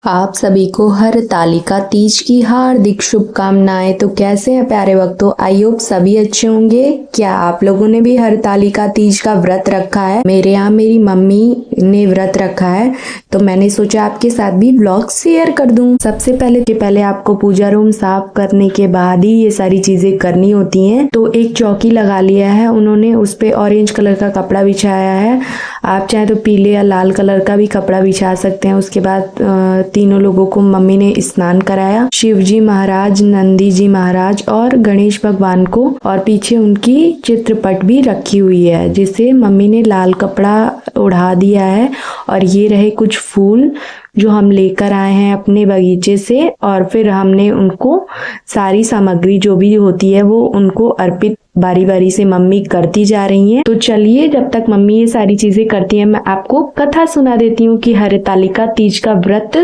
आप सभी को हरतालिका तीज की हार्दिक शुभकामनाएं। तो कैसे हैं प्यारे भक्तों, आई होप सभी अच्छे होंगे। क्या आप लोगों ने भी हरतालिका तीज का व्रत रखा है? मेरे यहाँ मेरी मम्मी ने व्रत रखा है, तो मैंने सोचा आपके साथ भी ब्लॉग शेयर कर दूं। सबसे पहले आपको पूजा रूम साफ करने के बाद ही ये सारी चीजें करनी होती हैं। तो एक चौकी लगा लिया है उन्होंने, उस पे ऑरेंज कलर का कपड़ा बिछाया है। आप चाहे तो पीले या लाल कलर का भी कपड़ा बिछा सकते हैं। उसके बाद तीनों लोगों को मम्मी ने स्नान कराया, शिव जी महाराज, नंदी जी महाराज और गणेश भगवान को, और पीछे उनकी चित्रपट भी रखी हुई है जिसे मम्मी ने लाल कपड़ा ओढ़ा दिया है। और ये रहे कुछ फूल जो हम लेकर आए हैं अपने बगीचे से, और फिर हमने उनको सारी सामग्री जो भी होती है वो उनको अर्पित बारी बारी से मम्मी करती जा रही हैं। तो चलिए, जब तक मम्मी ये सारी चीजें करती हैं, मैं आपको कथा सुना देती हूँ कि हरतालिका तीज का व्रत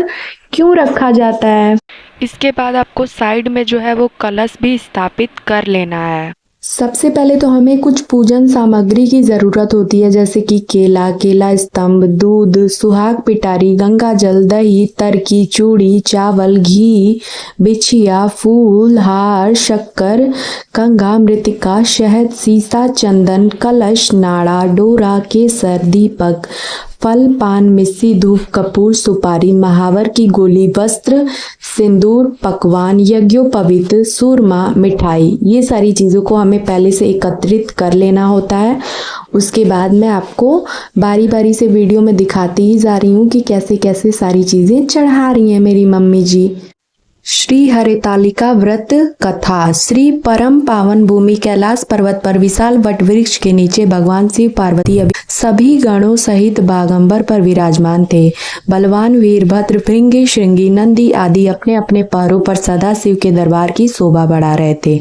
क्यों रखा जाता है। इसके बाद आपको साइड में जो है वो कलश भी स्थापित कर लेना है। सबसे पहले तो हमें कुछ पूजन सामग्री की जरूरत होती है, जैसे कि केला स्तंभ, दूध, सुहाग पिटारी, गंगा जल, दही, तरकी, चूड़ी, चावल, घी, बिछिया, फूल, हार, शक्कर, कंघा, मृतिका, शहद, सीसा, चंदन, कलश, नाड़ा, डोरा, केसर, दीपक, फल, पान, मिस्सी, धूप, कपूर, सुपारी, महावर की गोली, वस्त्र, सिंदूर, पकवान, यज्ञोपवीत, सूरमा, मिठाई, ये सारी चीज़ों को हमें पहले से एकत्रित कर लेना होता है। उसके बाद मैं आपको बारी बारी से वीडियो में दिखाती ही जा रही हूँ कि कैसे कैसे सारी चीज़ें चढ़ा रही हैं मेरी मम्मी जी। श्री हरतालिका व्रत कथा। श्री परम पावन भूमि कैलाश पर्वत पर विशाल वट वृक्ष के नीचे भगवान शिव पार्वती सभी गणों सहित बागंबर पर विराजमान थे। बलवान वीरभद्र, भृंगी, श्रृंगी, नंदी आदि अपने अपने पैरों पर सदा शिव के दरबार की शोभा बढ़ा रहे थे।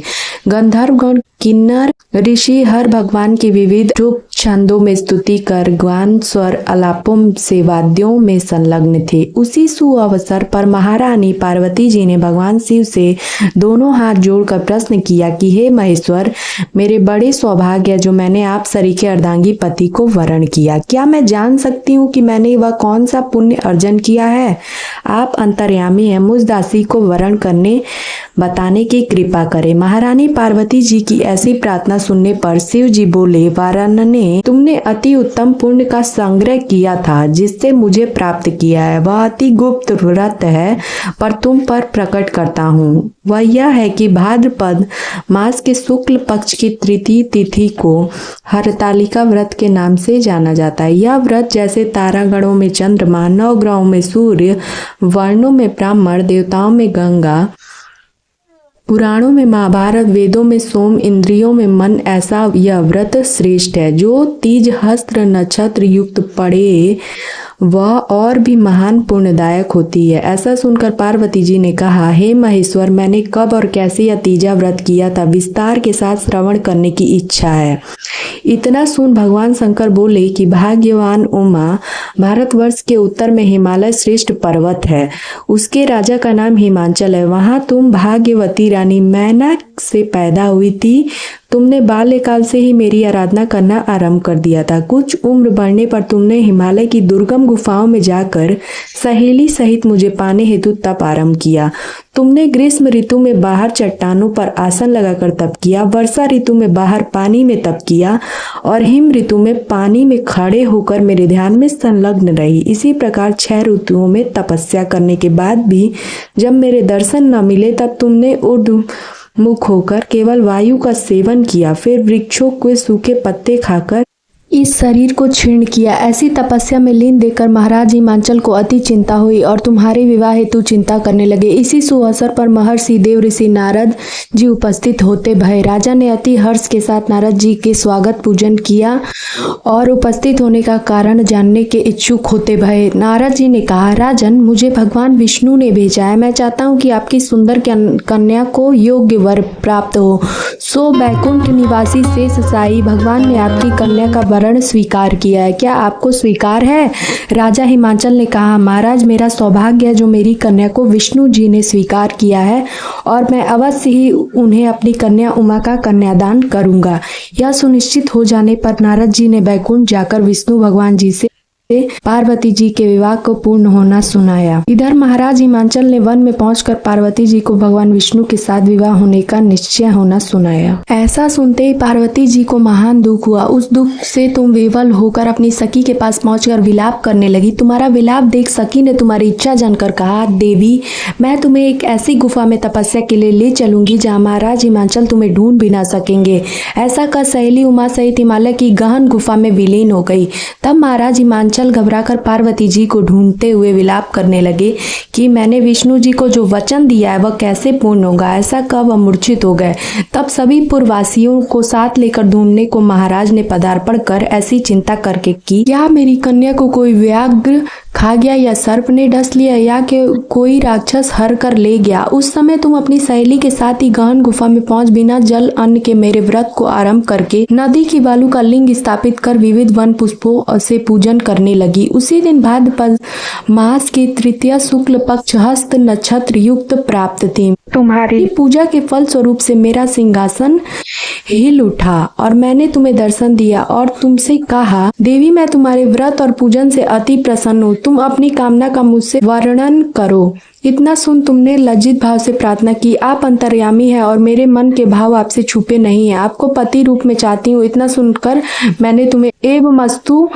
गंधर्व गण, किन्नर, ऋषि हर भगवान की विविध रूप छंदों में स्तुति कर गान, स्वर, आलापों से वाद्यों में संलग्न थे। उसी सुअवसर पर महारानी पार्वती जी ने भगवान शिव से दोनों हाथ जोड़कर प्रश्न किया कि हे महेश्वर, मेरे बड़े सौभाग्य जो मैंने आप सरीखे अर्धांगी पति को वरण किया, क्या मैं जान सकती हूँ कि मैंने वह कौन सा पुण्य अर्जन किया है? आप अंतर्यामी हैं, मुझ दासी को वरण करने बताने की कृपा करें। महारानी पार्वती जी की ऐसी प्रार्थना सुनने पर शिव जी बोले, वारानने, तुमने अति उत्तम पुण्य का संग्रह किया था जिससे मुझे प्राप्त किया है। वह अति गुप्त व्रत है, पर तुम पर प्रकट करता हूँ। वह यह है कि भाद्रपद मास के शुक्ल पक्ष की तृतीय तिथि को हरतालिका व्रत के नाम से जाना जाता है। यह व्रत जैसे तारागणों में चंद्रमा, नवग्रहों में सूर्य, वर्णों में ब्राह्मण, देवताओं में गंगा, पुराणों में महाभारत, वेदों में सोम, इंद्रियों में मन, ऐसा यह व्रत श्रेष्ठ है। जो तीज हस्त्र नक्षत्र युक्त पड़े वह और भी महान पुण्यदायक होती है। ऐसा सुनकर पार्वती जी ने कहा, हे महेश्वर, मैंने कब और कैसे यह तीजा व्रत किया था, विस्तार के साथ श्रवण करने की इच्छा है। इतना सुन भगवान शंकर बोले कि भाग्यवान उमा, भारतवर्ष के उत्तर में हिमालय श्रेष्ठ पर्वत है, उसके राजा का नाम हिमांचल है। वहां तुम भाग्यवती रानी मैना से पैदा हुई थी। तुमने बाल्यकाल से ही मेरी आराधना करना आरंभ कर दिया था। कुछ उम्र बढ़ने पर तुमने हिमालय की दुर्गम गुफाओं में जाकर सहेली सहित मुझे पाने हेतु तप आरंभ किया। तुमने ग्रीष्म ऋतु में बाहर चट्टानों पर आसन लगाकर तप किया, वर्षा ऋतु में बाहर पानी में तप किया, और हिम ऋतु में पानी में खड़े होकर मेरे ध्यान में संलग्न रही। इसी प्रकार 6 ऋतुओं में तपस्या करने के बाद भी जब मेरे दर्शन न मिले, तब तुमने मुख होकर केवल वायु का सेवन किया, फिर वृक्षों के सूखे पत्ते खाकर इस शरीर को क्षीण किया। ऐसी तपस्या में लीन देखकर महाराज हिमांचल को अति चिंता हुई और तुम्हारे विवाह हेतु चिंता करने लगे। इसी सुअवसर पर महर्षि देव ऋषि नारद जी उपस्थित होते भय। राजा ने अति हर्ष के साथ नारद जी के स्वागत पूजन किया और उपस्थित होने का कारण जानने के इच्छुक होते भय। नारद जी ने कहा, राजन, मुझे भगवान विष्णु ने भेजा है। मैं चाहता हूँ कि आपकी सुंदर कन्या को योग्य वर प्राप्त हो। सो बैकुंठ निवासी शेष साई भगवान ने आपकी कन्या का वरण स्वीकार किया है। क्या आपको स्वीकार है? राजा हिमांचल ने कहा, महाराज, मेरा सौभाग्य है जो मेरी कन्या को विष्णु जी ने स्वीकार किया है, और मैं अवश्य ही उन्हें अपनी कन्या उमा का कन्यादान करूंगा। यह सुनिश्चित हो जाने पर नारद जी ने बैकुंठ जाकर विष्णु भगवान जी से पार्वती जी के विवाह को पूर्ण होना सुनाया। इधर महाराज हिमांचल ने वन में पहुंचकर पार्वती जी को भगवान विष्णु के साथ विवाह होने का निश्चय होना सुनाया। ऐसा सुनते ही पार्वती जी को महान दुख हुआ। उस दुख से तुम विवल होकर अपनी सखी के पास पहुंचकर विलाप करने लगी। तुम्हारा विलाप देख सखी ने तुम्हारी इच्छा जानकर कहा, देवी मैं तुम्हें एक ऐसी गुफा में तपस्या के लिए ले चलूंगी जहाँ महाराज हिमांचल तुम्हें ढूंढ भी ना सकेंगे। ऐसा कर सहेली उमा सहित हिमालय की गहन गुफा में विलीन हो गई। तब महाराज हिमांचल घबराकर पार्वती जी को ढूंढते हुए विलाप करने लगे कि मैंने विष्णु जी को जो वचन दिया है वह कैसे पूर्ण होगा। ऐसा कह वह मूर्छित हो गए। तब सभी पुरवासियों को साथ लेकर ढूंढने को महाराज ने पदार्पण कर ऐसी चिंता करके की, क्या मेरी कन्या को कोई व्याघ्र खा गया या सर्प ने डस लिया या कि कोई राक्षस हर कर ले गया। उस समय तुम अपनी सहेली के साथ ही गहन गुफा में पहुंच बिना जल अन्न के मेरे व्रत को आरंभ करके नदी की बालू का लिंग स्थापित कर विविध वन पुष्पों से पूजन करने लगी। उसी दिन भाद्रपद मास की तृतीया शुक्ल पक्ष हस्त नक्षत्र युक्त प्राप्त थी। तुम्हारी पूजा के फल स्वरूप से मेरा सिंहासन हिल उठा और मैंने तुम्हें दर्शन दिया और तुमसे कहा, देवी मैं तुम्हारे व्रत और पूजन से अति प्रसन्न हूँ। तुम अपनी कामना का मुझसे वर्णन करो। इतना सुन तुमने लज्जित भाव से प्रार्थना की, आप अंतर्यामी है और मेरे मन के भाव आपसे छुपे नहीं है। आपको पति रूप में चाहती हूँ। इतना सुनकर मैंने तुम्हें एवं मस्तु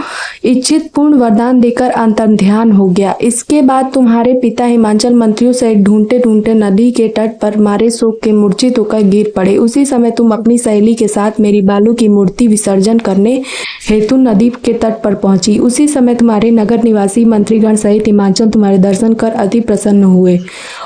इच्छित पूर्ण वरदान देकर अंतर्ध्यान हो गया। इसके बाद तुम्हारे पिता हिमांचल मंत्रियों से ढूंढते ढूंढते नदी के तट पर मारे शोक के मूर्छित होकर गिर पड़े। उसी समय तुम अपनी सहेली के साथ मेरी बालू की मूर्ति विसर्जन करने हेतु नदी के तट पर पहुंची। उसी समय तुम्हारे नगर निवासी मंत्रीगण सहित हिमांचल तुम्हारे दर्शन कर अति प्रसन्न हुए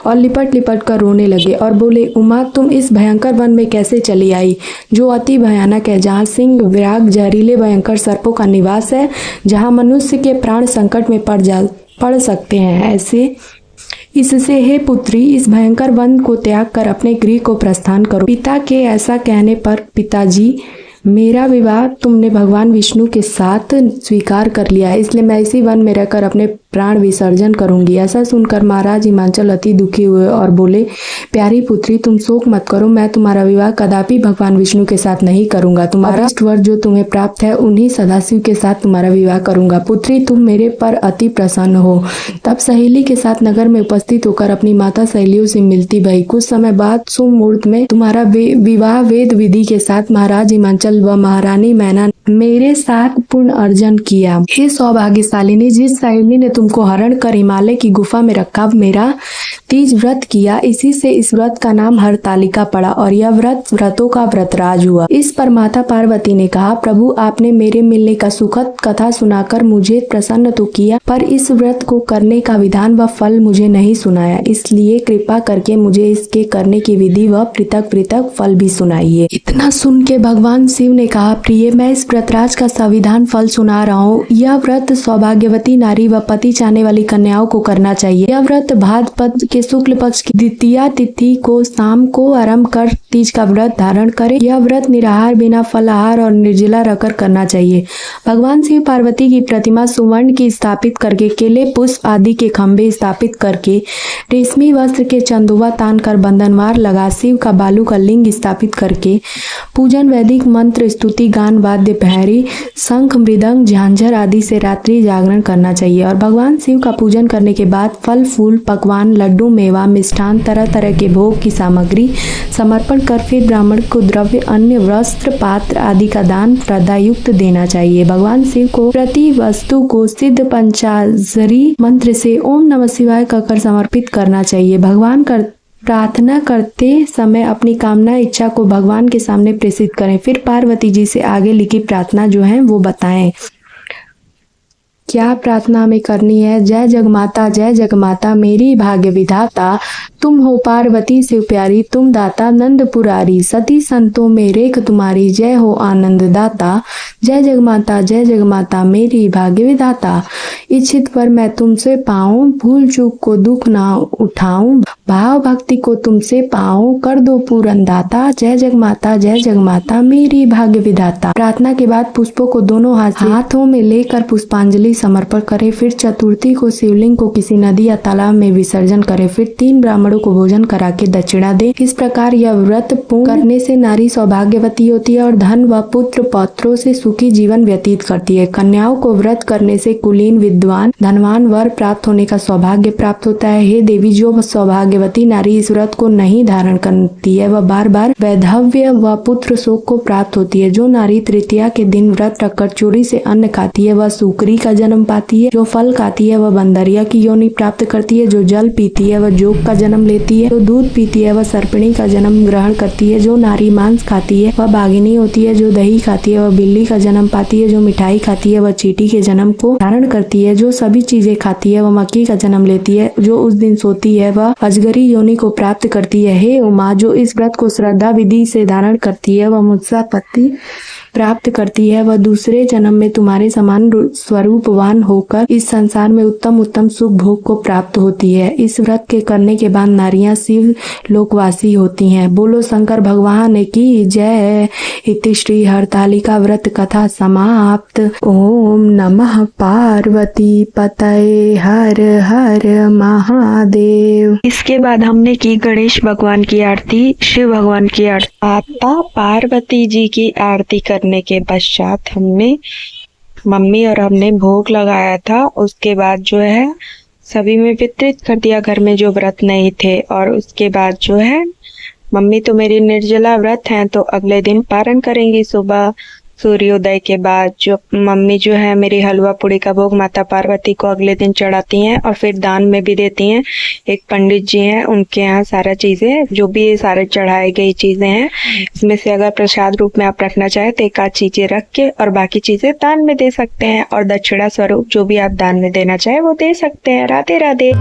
और लिपट लिपट कर रोने लगे और बोले, उमा तुम इस भयंकर वन में कैसे चली आई जो अति भयानक है, जहाँ सिंह व्याघ्र जहरीले भयंकर सर्पों का निवास है, जहाँ मनुष्य के प्राण संकट में पड़ सकते हैं। इससे हे पुत्री इस भयंकर वन को त्याग कर अपने गृह को प्रस्थान करो। पिता के ऐसा कहने पर पिताजी मेरा विवाह तुमने भगवान विष्णु के साथ स्वीकार कर लिया है, इसलिए मैं इसी वन में रहकर अपने प्राण विसर्जन करूंगी। ऐसा सुनकर महाराज हिमांचल अति दुखी हुए और बोले, प्यारी पुत्री तुम शोक मत करो, मैं तुम्हारा विवाह कदापि भगवान विष्णु के साथ नहीं करूंगा। तुम्हारा वर जो तुम्हें प्राप्त है उन्हीं सदाशिव के साथ तुम्हारा विवाह करूंगा। पुत्री तुम मेरे पर अति प्रसन्न हो। तब सहेली के साथ नगर में उपस्थित होकर अपनी माता सहेलियों से मिलती भई। कुछ समय बाद शुभ मुहूर्त में तुम्हारा विवाह वेद विधि के साथ महाराज हिमांचल व महारानी मैना मेरे साथ पूर्ण अर्जन किया। हे सौभाग्यशालिनी, जिस सहेली ने तुमको हरण कर हिमालय की गुफा में रखा मेरा तीज व्रत किया, इसी से इस व्रत का नाम हरतालिका पड़ा और यह व्रत व्रतों का व्रतराज हुआ। इस पर माता पार्वती ने कहा, प्रभु आपने मेरे मिलने का सुखद कथा सुनाकर मुझे प्रसन्न तो किया, पर इस व्रत को करने का विधान व फल मुझे नहीं सुनाया, इसलिए कृपा करके मुझे इसके करने की विधि व पृथक पृथक फल भी सुनाइए। इतना सुन के भगवान शिव ने कहा, प्रिय मैं इस व्रतराज का संविधान फल सुना रहा हूँ। यह व्रत सौभाग्यवती नारी व पति चाहने वाली कन्याओं को करना चाहिए। यह व्रत भाद्रपद के शुक्ल पक्ष की द्वितीया तिथि को शाम को आरंभ कर तीज का व्रत धारण करे। यह व्रत निराहार बिना फलाहार और निर्जला रहकर करना चाहिए। भगवान शिव पार्वती की प्रतिमा सुवर्ण की स्थापित करके केले पुष्प आदि के खंभे स्थापित करके रेशमी वस्त्र के चंदोवा तान कर बंधनवार लगा शिव का बालू का लिंग स्थापित करके पूजन वैदिक मंत्र स्तुति गान वाद्य भैरी शंख मृदंग झांझर आदि से रात्रि जागरण करना चाहिए और भगवान शिव का पूजन करने के बाद फल फूल पकवान लड्डू मेवा मिष्ठान तरह तरह के भोग की सामग्री समर्पण कर फिर ब्राह्मण को द्रव्य अन्य वस्त्र पात्र आदि का दान श्रद्धा युक्त देना चाहिए। भगवान शिव को प्रति वस्तु को सिद्ध पंचाक्षरी मंत्र से ओम नमः शिवाय कहकर समर्पित करना चाहिए। भगवान प्रार्थना करते समय अपनी कामना इच्छा को भगवान के सामने प्रेषित करें। फिर पार्वती जी से आगे लिखी प्रार्थना जो है वो बताएं। क्या प्रार्थना हमें करनी है? जय जगमाता मेरी भाग्य विधाता, तुम हो पार्वती शिव प्यारी, तुम दाता नंद पुरारी, सती संतों में रेख तुम्हारी, जय हो आनंद दाता। जय जगमाता मेरी भाग्य विधाता, इच्छित वर मैं तुमसे पाऊं, भूल चूक को दुख ना उठाऊं, भाव भक्ति को तुमसे पाऊं, कर दो पूरन दाता। जय जगमाता मेरी भाग्य विधाता। प्रार्थना के बाद पुष्पों को दोनों हाथों में लेकर पुष्पांजलि समर्पण करें। फिर चतुर्थी को शिवलिंग को किसी नदी या तालाब में विसर्जन करें। फिर 3 ब्राह्मणों को भोजन करा के दक्षिणा दें। इस प्रकार यह व्रत पूर्ण करने से नारी सौभाग्यवती होती है और धन व पुत्र पौत्रों से सुखी जीवन व्यतीत करती है। कन्याओं को व्रत करने से कुलीन, विद्वान, धनवान वर प्राप्त होने का सौभाग्य प्राप्त होता है। हे देवी, जो सौभाग्यवती नारी इस व्रत को नहीं धारण करती है वह बार बार वैधव्य व पुत्र शोक को प्राप्त होती है। जो नारी तृतीया के दिन व्रत रखकर चोरी से अन्न खाती है वह सुकरी का जन्म पाती है। जो फल खाती है वह बंदरिया की योनि प्राप्त करती है। जो जल पीती है वह जोग का जन्म लेती है। जो दूध पीती है वह सर्पिणी का जन्म ग्रहण करती है। जो नारी मांस खाती है वह बाघिनी होती है। जो दही खाती है वह बिल्ली का जन्म पाती है। जो मिठाई खाती है वह चींटी के जन्म को धारण करती है। जो सभी चीजें खाती है वह मक्खी का जन्म लेती है। जो उस दिन सोती है वह अजगरी योनि को प्राप्त करती है। हे उमा, जो इस व्रत को श्रद्धा विधि से धारण करती है वह मुझसे पति प्राप्त करती है। वह दूसरे जन्म में तुम्हारे समान स्वरूपवान होकर इस संसार में उत्तम उत्तम सुख भोग को प्राप्त होती है। इस व्रत के करने के बाद नारियां शिव लोकवासी होती हैं। बोलो शंकर भगवान की जय। इति श्री हरतालिका व्रत कथा समाप्त। ओम नमः पार्वती पतये हर हर महादेव। इसके बाद हमने की गणेश भगवान की आरती, शिव भगवान की आरती, माता पार्वती जी की आरती करने के पश्चात हमने मम्मी और हमने भोग लगाया था। उसके बाद जो है सभी में वितरित कर दिया घर में जो व्रत नहीं थे। और उसके बाद जो है मम्मी तो मेरी निर्जला व्रत हैं तो अगले दिन पारण करेंगी। सुबह सूर्योदय के बाद जो मम्मी जो है मेरी हलवा पूड़ी का भोग माता पार्वती को अगले दिन चढ़ाती हैं और फिर दान में भी देती हैं। एक पंडित जी हैं, उनके यहाँ सारा चीज़ें जो भी ये सारे चढ़ाई गई चीज़ें हैं इसमें से अगर प्रसाद रूप में आप रखना चाहें तो एक आध चीज़ें रख के और बाकी चीज़ें दान में दे सकते हैं। और दक्षिणा स्वरूप जो भी आप दान में देना चाहें वो दे सकते हैं। राधे राधे।